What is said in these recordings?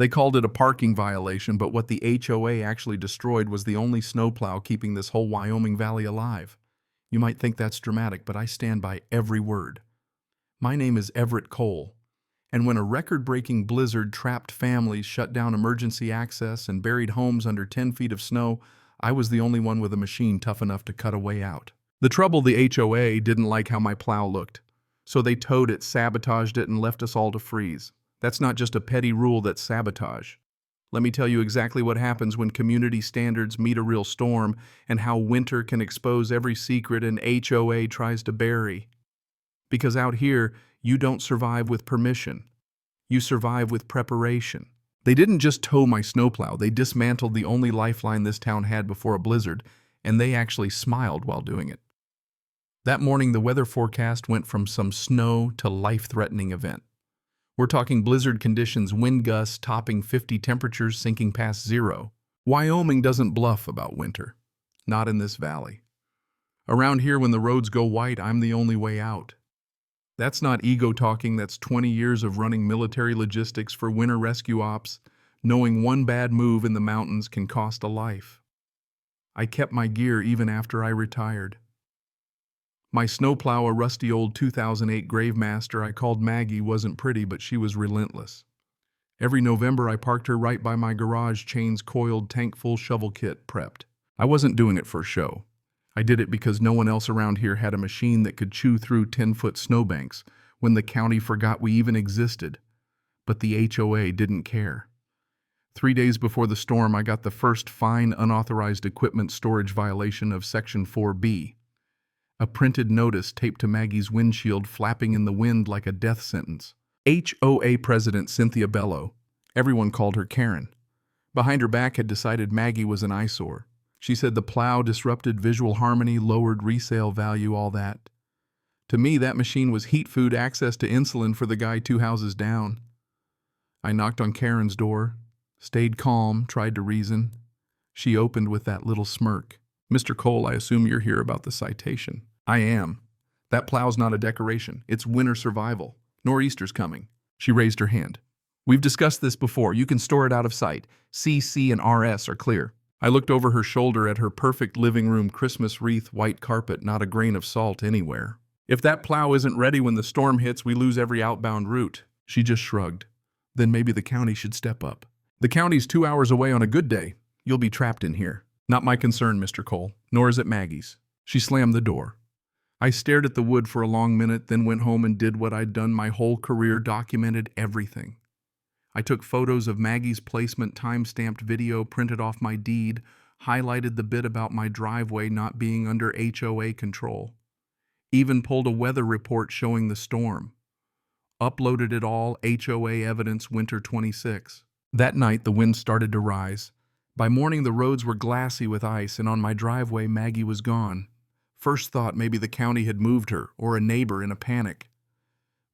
They called it a parking violation, but what the HOA actually destroyed was the only snowplow keeping this whole Wyoming Valley alive. You might think that's dramatic, but I stand by every word. My name is Everett Cole, and when a record-breaking blizzard trapped families, shut down emergency access, and buried homes under 10 feet of snow, I was the only one with a machine tough enough to cut a way out. The trouble, the HOA didn't like how my plow looked, so they towed it, sabotaged it, and left us all to freeze. That's not just a petty rule, that's sabotage. Let me tell you exactly what happens when community standards meet a real storm, and how winter can expose every secret an HOA tries to bury. Because out here, you don't survive with permission. You survive with preparation. They didn't just tow my snowplow, they dismantled the only lifeline this town had before a blizzard, and they actually smiled while doing it. That morning, the weather forecast went from some snow to life-threatening event. We're talking blizzard conditions, wind gusts topping 50, temperatures sinking past zero. Wyoming doesn't bluff about winter. Not in this valley. Around here, when the roads go white, I'm the only way out. That's not ego talking, that's 20 years of running military logistics for winter rescue ops, knowing one bad move in the mountains can cost a life. I kept my gear even after I retired. My snowplow, a rusty old 2008 Gravemaster I called Maggie, wasn't pretty, but she was relentless. Every November, I parked her right by my garage, chains coiled, tank full, shovel kit prepped. I wasn't doing it for show. I did it because no one else around here had a machine that could chew through 10-foot snowbanks when the county forgot we even existed. But the HOA didn't care. 3 days before the storm, I got the first fine unauthorized equipment storage violation of Section 4B. A printed notice taped to Maggie's windshield, flapping in the wind like a death sentence. HOA President Cynthia Bello, everyone called her Karen, behind her back had decided Maggie was an eyesore. She said the plow disrupted visual harmony, lowered resale value, all that. To me, that machine was heat food, access to insulin for the guy 2 houses down. I knocked on Karen's door, stayed calm, tried to reason. She opened with that little smirk. "Mr. Cole, I assume you're here about the citation." "I am. That plow's not a decoration. It's winter survival. Nor'easter's coming." She raised her hand. "We've discussed this before. You can store it out of sight. CC and RS are clear." I looked over her shoulder at her perfect living room Christmas wreath, white carpet, not a grain of salt anywhere. "If that plow isn't ready when the storm hits, we lose every outbound route." She just shrugged. "Then maybe the county should step up." "The county's 2 hours away on a good day. You'll be trapped in here." "Not my concern, Mr. Cole, nor is it Maggie's." She slammed the door. I stared at the wood for a long minute, then went home and did what I'd done my whole career, documented everything. I took photos of Maggie's placement, time-stamped video, printed off my deed, highlighted the bit about my driveway not being under HOA control. Even pulled a weather report showing the storm. Uploaded it all, HOA evidence, winter 26. That night, the wind started to rise. By morning, the roads were glassy with ice, and on my driveway, Maggie was gone. First thought, maybe the county had moved her, or a neighbor in a panic.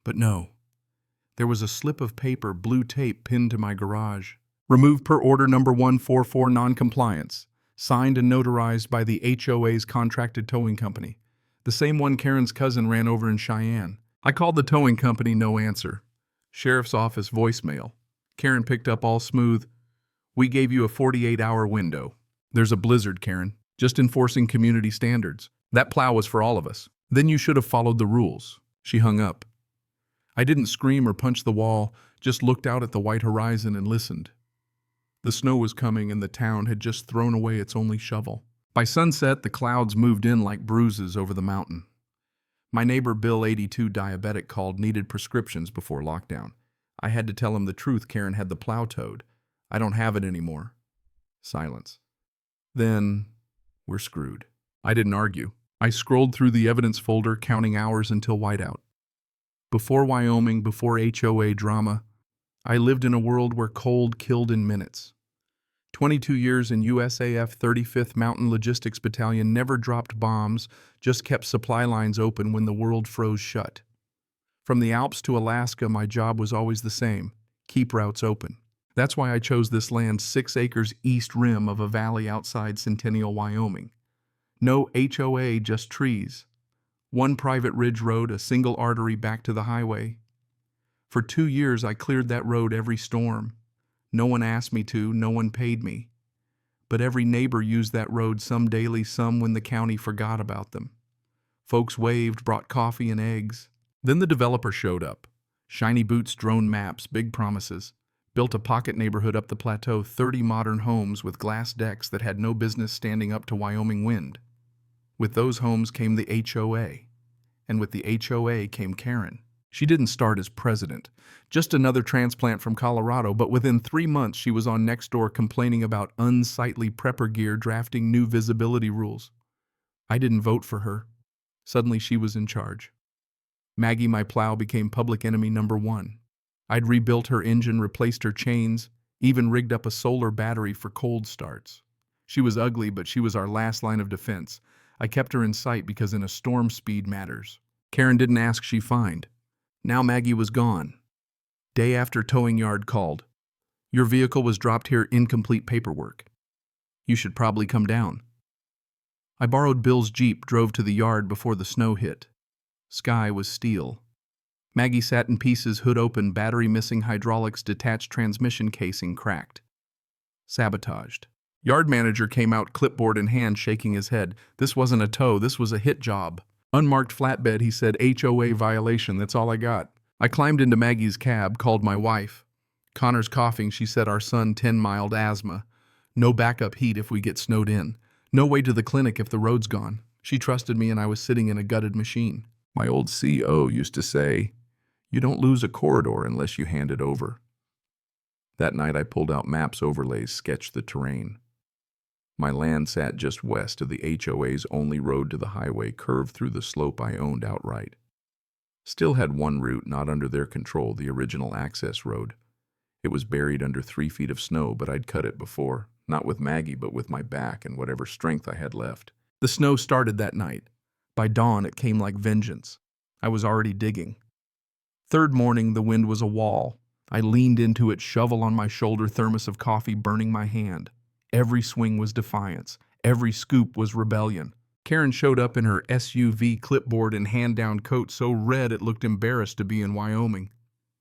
But no. There was a slip of paper, blue tape, pinned to my garage. "Removed per order number 144, non-compliance. Signed and notarized by the HOA's contracted towing company. The same one Karen's cousin ran over in Cheyenne." I called the towing company, no answer. Sheriff's office voicemail. Karen picked up all smooth. "We gave you a 48-hour window. There's a blizzard, Karen. Just enforcing community standards. That plow was for all of us. Then you should have followed the rules." She hung up. I didn't scream or punch the wall, just looked out at the white horizon and listened. The snow was coming, and the town had just thrown away its only shovel. By sunset, the clouds moved in like bruises over the mountain. My neighbor Bill, 82, diabetic, called, needed prescriptions before lockdown. I had to tell him the truth. Karen had the plow towed. "I don't have it anymore." Silence. "Then we're screwed." I didn't argue. I scrolled through the evidence folder, counting hours until whiteout. Before Wyoming, before HOA drama, I lived in a world where cold killed in minutes. 22 years in USAF 35th Mountain Logistics Battalion, never dropped bombs, just kept supply lines open when the world froze shut. From the Alps to Alaska, my job was always the same: keep routes open. That's why I chose this land, 6 acres east rim of a valley outside Centennial, Wyoming. No HOA, just trees. One private ridge road, a single artery back to the highway. For 2 years, I cleared that road every storm. No one asked me to, no one paid me. But every neighbor used that road, some daily, some when the county forgot about them. Folks waved, brought coffee and eggs. Then the developer showed up. Shiny boots, drone maps, big promises. Built a pocket neighborhood up the plateau, 30 modern homes with glass decks that had no business standing up to Wyoming wind. With those homes came the HOA. And with the HOA came Karen. She didn't start as president, just another transplant from Colorado, but within 3 months she was on Nextdoor complaining about unsightly prepper gear drafting new visibility rules. I didn't vote for her. Suddenly she was in charge. Maggie, my plow, became public enemy number 1. I'd rebuilt her engine, replaced her chains, even rigged up a solar battery for cold starts. She was ugly, but she was our last line of defense. I kept her in sight because in a storm speed matters. Karen didn't ask, she fined. Now Maggie was gone. Day after, towing yard called. Your vehicle was dropped here, incomplete paperwork. You should probably come down. I borrowed Bill's Jeep, drove to the yard before the snow hit. Sky was steel. Maggie sat in pieces, hood open, battery missing, hydraulics detached, transmission casing cracked. Sabotaged. Yard manager came out, clipboard in hand, shaking his head. This wasn't a tow, this was a hit job. Unmarked flatbed, he said, HOA violation, that's all I got. I climbed into Maggie's cab, called my wife. Connor's coughing, she said, our son 10 mild asthma. No backup heat if we get snowed in. No way to the clinic if the road's gone. She trusted me and I was sitting in a gutted machine. My old CO used to say, you don't lose a corridor unless you hand it over. That night I pulled out maps, overlays, sketched the terrain. My land sat just west of the HOA's only road to the highway, curved through the slope I owned outright. Still had one route not under their control, the original access road. It was buried under 3 feet of snow, but I'd cut it before, not with Maggie, but with my back and whatever strength I had left. The snow started that night. By dawn, it came like vengeance. I was already digging. Third morning, the wind was a wall. I leaned into it, shovel on my shoulder, thermos of coffee burning my hand. Every swing was defiance. Every scoop was rebellion. Karen showed up in her SUV, clipboard and hand-down coat so red it looked embarrassed to be in Wyoming.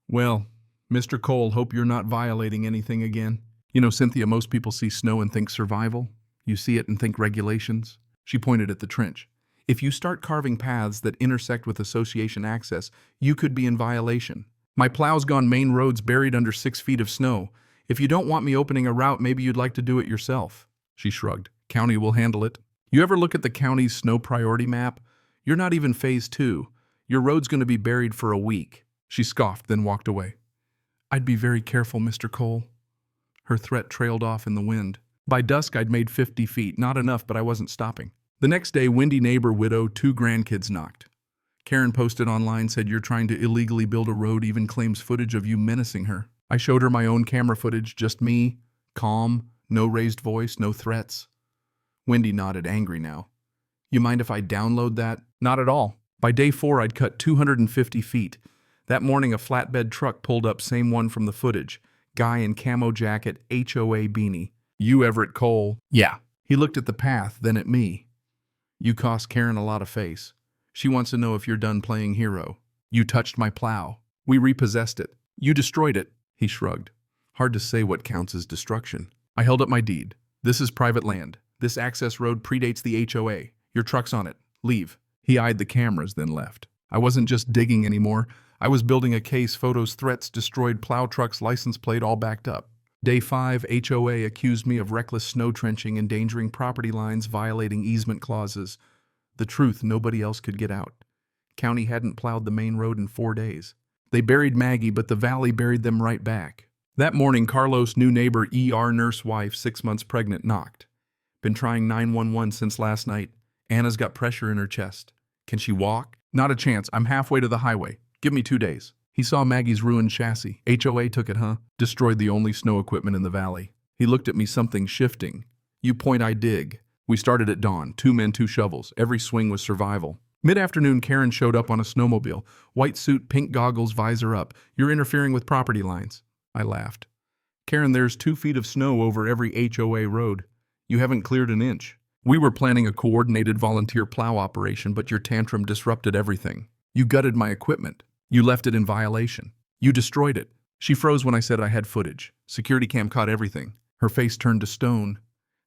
Well, Mr. Cole, hope you're not violating anything again. You know, Cynthia, most people see snow and think survival. You see it and think regulations. She pointed at the trench. If you start carving paths that intersect with association access, you could be in violation. My plow's gone main roads buried under 6 feet of snow. If you don't want me opening a route, maybe you'd like to do it yourself. She shrugged. County will handle it. You ever look at the county's snow priority map? You're not even phase 2. Your road's going to be buried for a week. She scoffed, then walked away. I'd be very careful, Mr. Cole. Her threat trailed off in the wind. By dusk, I'd made 50 feet. Not enough, but I wasn't stopping. The next day, windy neighbor, widow, 2 grandkids knocked. Karen posted online, said you're trying to illegally build a road, even claims footage of you menacing her. I showed her my own camera footage, just me, calm, no raised voice, no threats. Wendy nodded, angry now. You mind if I download that? Not at all. By day 4, I'd cut 250 feet. That morning, a flatbed truck pulled up, same one from the footage. Guy in camo jacket, HOA beanie. You Everett Cole? Yeah. He looked at the path, then at me. You cost Karen a lot of face. She wants to know if you're done playing hero. You touched my plow. We repossessed it. You destroyed it. He shrugged. Hard to say what counts as destruction. I held up my deed. This is private land. This access road predates the HOA. Your truck's on it. Leave. He eyed the cameras, then left. I wasn't just digging anymore. I was building a case, photos, threats, destroyed plow trucks, license plate, all backed up. Day 5, HOA accused me of reckless snow trenching, endangering property lines, violating easement clauses. The truth, nobody else could get out. County hadn't plowed the main road in 4 days. They buried Maggie, but the valley buried them right back. That morning, Carlos' new neighbor, ER nurse wife, 6 months pregnant, knocked. Been trying 911 since last night. Anna's got pressure in her chest. Can she walk? Not a chance. I'm halfway to the highway. Give me 2 days. He saw Maggie's ruined chassis. HOA took it, huh? Destroyed the only snow equipment in the valley. He looked at me, something shifting. You point, I dig. We started at dawn. 2 men, 2 shovels. Every swing was survival. Mid-afternoon, Karen showed up on a snowmobile. White suit, pink goggles, visor up. You're interfering with property lines. I laughed. Karen, there's 2 feet of snow over every HOA road. You haven't cleared an inch. We were planning a coordinated volunteer plow operation, but your tantrum disrupted everything. You gutted my equipment. You left it in violation. You destroyed it. She froze when I said I had footage. Security cam caught everything. Her face turned to stone.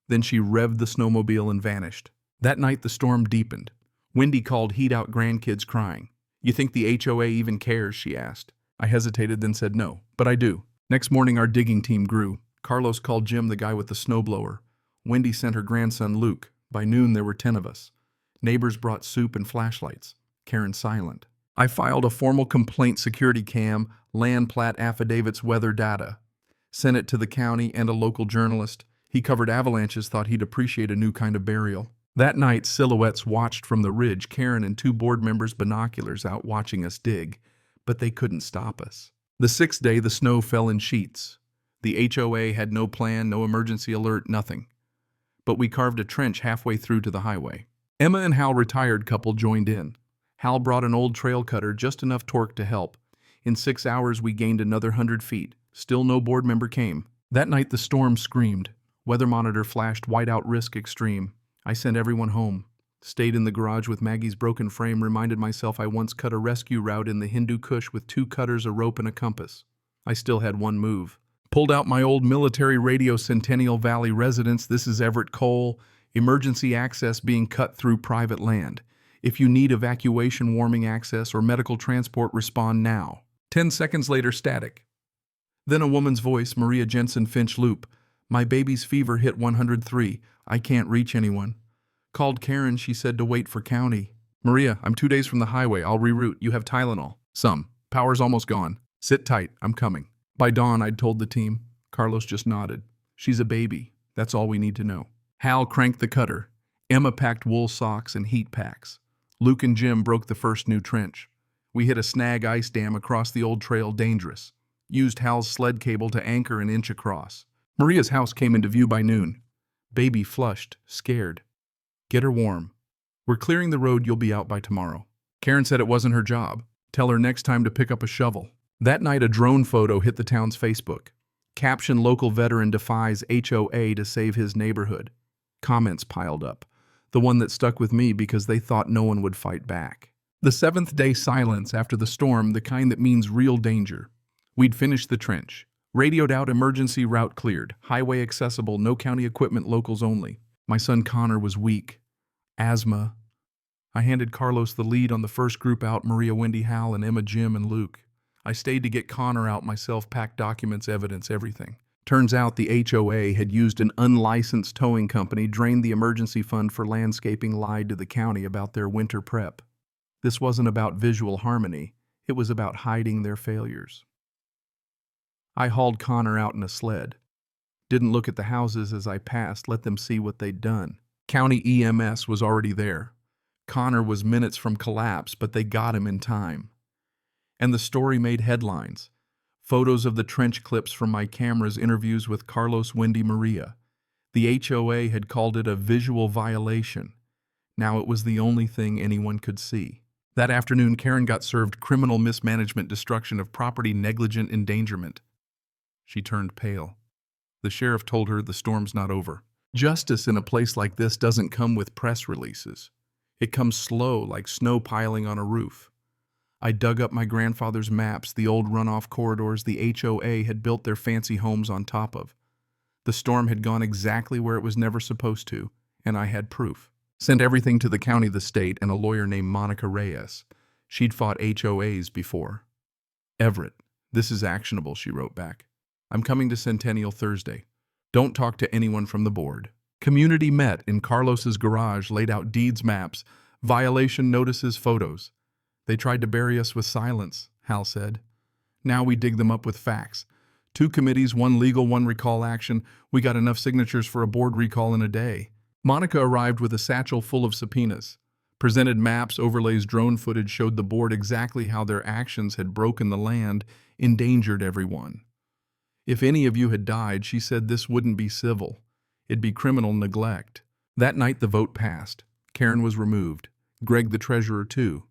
Then she revved the snowmobile and vanished. That night the storm deepened. Wendy called heat out grandkids crying. "You think the HOA even cares?" she asked. I hesitated, then said no, but I do. Next morning our digging team grew. Carlos called Jim, the guy with the snowblower. Wendy sent her grandson Luke. By noon there were 10 of us. Neighbors brought soup and flashlights. Karen silent. I filed a formal complaint, security cam, land plat affidavits, weather data. Sent it to the county and a local journalist. He covered avalanches, thought he'd appreciate a new kind of burial. That night, silhouettes watched from the ridge, Karen and 2 board members' binoculars out watching us dig, but they couldn't stop us. The 6th day, the snow fell in sheets. The HOA had no plan, no emergency alert, nothing. But we carved a trench halfway through to the highway. Emma and Hal, retired couple, joined in. Hal brought an old trail cutter, just enough torque to help. In 6 hours, we gained another 100 feet. Still no board member came. That night, the storm screamed. Weather monitor flashed whiteout risk extreme. I sent everyone home. Stayed in the garage with Maggie's broken frame, reminded myself I once cut a rescue route in the Hindu Kush with 2 cutters, a rope, and a compass. I still had one move. Pulled out my old military radio, Centennial Valley residents, this is Everett Cole. Emergency access being cut through private land. If you need evacuation, warming access, or medical transport, respond now. 10 seconds later, static. Then a woman's voice, Maria Jensen, Finch Loop. My baby's fever hit 103. I can't reach anyone. Called Karen, she said to wait for county. Maria, I'm 2 days from the highway. I'll reroute. You have Tylenol? Some. Power's almost gone. Sit tight. I'm coming. By dawn, I'd told the team. Carlos just nodded. She's a baby. That's all we need to know. Hal cranked the cutter. Emma packed wool socks and heat packs. Luke and Jim broke the first new trench. We hit a snag ice dam across the old trail, dangerous. Used Hal's sled cable to anchor an inch across. Maria's house came into view by noon. Baby flushed, scared. Get her warm. We're clearing the road, you'll be out by tomorrow. Karen said it wasn't her job. Tell her next time to pick up a shovel. That night a drone photo hit the town's Facebook. Caption, local veteran defies HOA to save his neighborhood. Comments piled up. The one that stuck with me because they thought no one would fight back. The 7th day silence after the storm, the kind that means real danger. We'd finished the trench. Radioed out, emergency route cleared. Highway accessible, no county equipment, locals only. My son Connor was weak. Asthma. I handed Carlos the lead on the first group out, Maria, Wendy, Hal, and Emma, Jim, and Luke. I stayed to get Connor out myself, packed documents, evidence, everything. Turns out the HOA had used an unlicensed towing company, drained the emergency fund for landscaping, lied to the county about their winter prep. This wasn't about visual harmony. It was about hiding their failures. I hauled Connor out in a sled. Didn't look at the houses as I passed, let them see what they'd done. County EMS was already there. Connor was minutes from collapse, but they got him in time. And the story made headlines. Photos of the trench, clips from my cameras, interviews with Carlos, Wendy, Maria. The HOA had called it a visual violation. Now it was the only thing anyone could see. That afternoon, Karen got served criminal mismanagement, destruction of property, negligent endangerment. She turned pale. The sheriff told her the storm's not over. Justice in a place like this doesn't come with press releases. It comes slow, like snow piling on a roof. I dug up my grandfather's maps, the old runoff corridors the HOA had built their fancy homes on top of. The storm had gone exactly where it was never supposed to, and I had proof. Sent everything to the county, the state, and a lawyer named Monica Reyes. She'd fought HOAs before. Everett, this is actionable, she wrote back. I'm coming to Centennial Thursday. Don't talk to anyone from the board. Community met in Carlos's garage, laid out deeds, maps, violation notices, photos. They tried to bury us with silence, Hal said. Now we dig them up with facts. 2 committees, 1 legal, 1 recall action. We got enough signatures for a board recall in a day. Monica arrived with a satchel full of subpoenas. Presented maps, overlays, drone footage, showed the board exactly how their actions had broken the land, endangered everyone. If any of you had died, she said, this wouldn't be civil. It'd be criminal neglect. That night the vote passed. Karen was removed. Greg the treasurer too.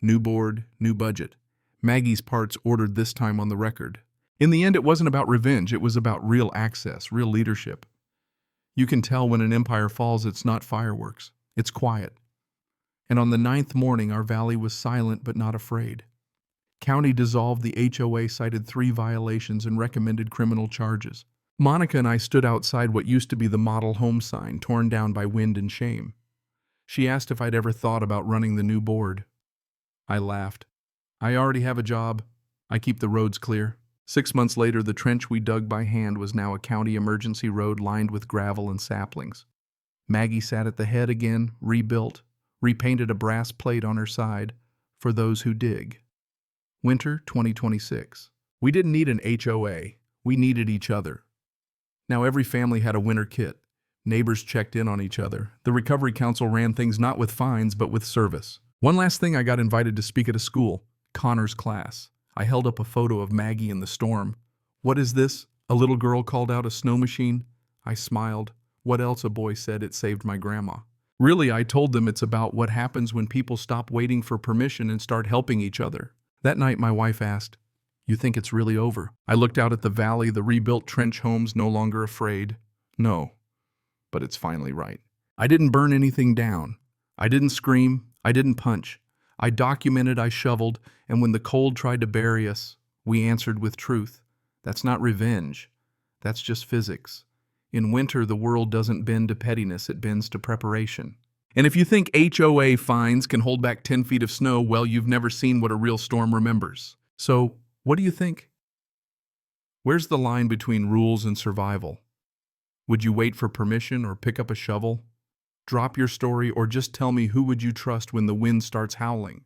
New board, new budget. Maggie's parts ordered, this time on the record. In the end, it wasn't about revenge. It was about real access, real leadership. You can tell when an empire falls, it's not fireworks. It's quiet. And on the 9th morning, our valley was silent but not afraid. County dissolved the HOA, cited 3 violations, and recommended criminal charges. Monica and I stood outside what used to be the model home sign, torn down by wind and shame. She asked if I'd ever thought about running the new board. I laughed. I already have a job. I keep the roads clear. 6 months later, the trench we dug by hand was now a county emergency road lined with gravel and saplings. Maggie sat at the head again, rebuilt, repainted a brass plate on her side, for those who dig. Winter 2026. We didn't need an HOA. We needed each other. Now every family had a winter kit. Neighbors checked in on each other. The Recovery Council ran things not with fines, but with service. One last thing, I got invited to speak at a school, Connor's class. I held up a photo of Maggie in the storm. "What is this?" a little girl called out. "A snow machine." I smiled. "What else?" a boy said. "It saved my grandma." Really, I told them, it's about what happens when people stop waiting for permission and start helping each other. That night, my wife asked, "You think it's really over?" I looked out at the valley, the rebuilt trench homes, no longer afraid. No, but it's finally right. I didn't burn anything down. I didn't scream. I didn't punch. I documented, I shoveled, and when the cold tried to bury us, we answered with truth. That's not revenge. That's just physics. In winter, the world doesn't bend to pettiness, it bends to preparation. And if you think HOA fines can hold back 10 feet of snow, well, you've never seen what a real storm remembers. So, what do you think? Where's the line between rules and survival? Would you wait for permission or pick up a shovel? Drop your story, or just tell me, who would you trust when the wind starts howling?